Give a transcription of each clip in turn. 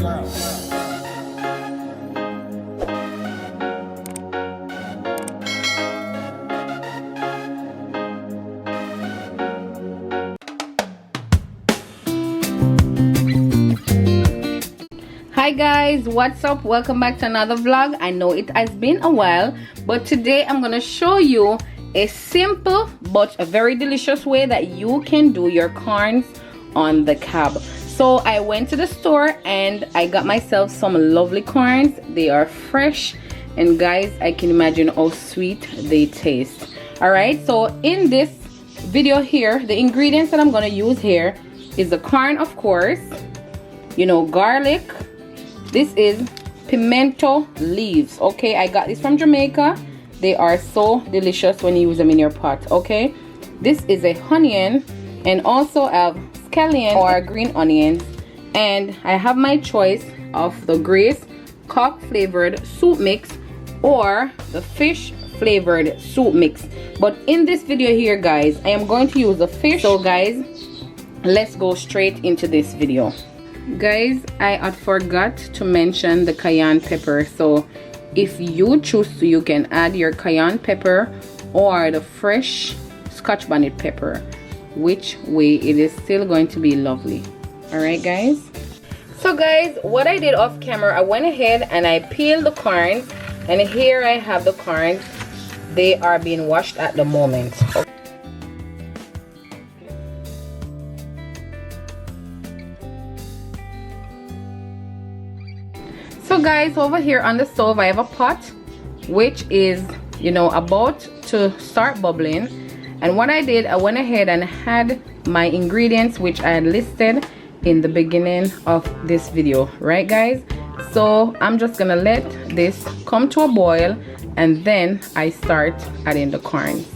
Hi guys, what's up? Welcome back to another vlog. I know it has been a while, but today I'm gonna show you a simple but a very delicious way that you can do your corns on the cob. So I went to the store and I got myself some lovely corns. They are fresh, and guys, I can imagine how sweet they taste. All right, so in this video here, the ingredients that I'm gonna use here is the corn, of course, you know, garlic. This is pimento leaves. Okay, I got this from Jamaica. They are so delicious when you use them in your pot. Okay, this is a onion, and also have scallion or green onions, and I have my choice of the Grace cock flavored soup mix or the fish flavored soup mix. But in this video here, guys, I am going to use the fish. So guys, let's go straight into this video. Guys, I had forgot to mention the cayenne pepper. So if you choose to, you can add your cayenne pepper or the fresh Scotch bonnet pepper, which way it is still going to be lovely. All right guys, so guys, what I did off camera, I went ahead and I peeled the corns, and here I have the corns. They are being washed at the moment. So guys, over here on the stove I have a pot which is, you know, about to start bubbling, and what I did, I went ahead and had my ingredients which I had listed in the beginning of this video, right guys? So I'm just gonna let this come to a boil, and then I start adding the corns.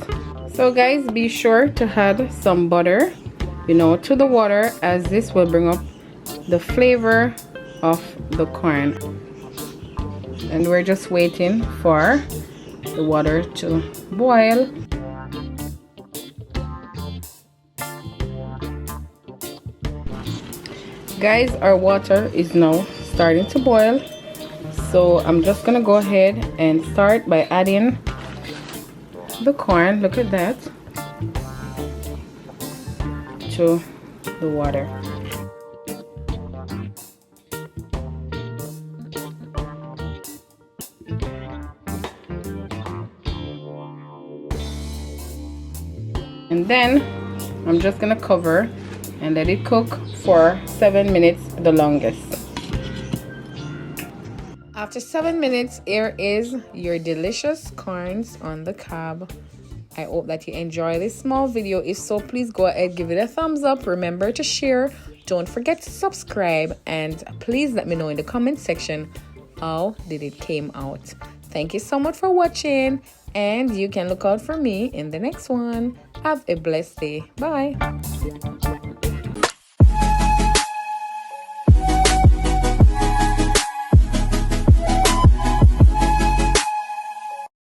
So guys, be sure to add some butter, you know, to the water, as this will bring up the flavor of the corn. And we're just waiting for the water to boil. Guys, our water is now starting to boil, so I'm just gonna go ahead and start by adding the corn, look at that, to the water. And then I'm just gonna cover and let it cook for 7 minutes, the longest. After 7 minutes, here is your delicious corns on the cob. I hope that you enjoy this small video. If so, please go ahead, give it a thumbs up. Remember to share. Don't forget to subscribe, and please let me know in the comment section how did it came out. Thank you so much for watching, and you can look out for me in the next one. Have a blessed day. Bye.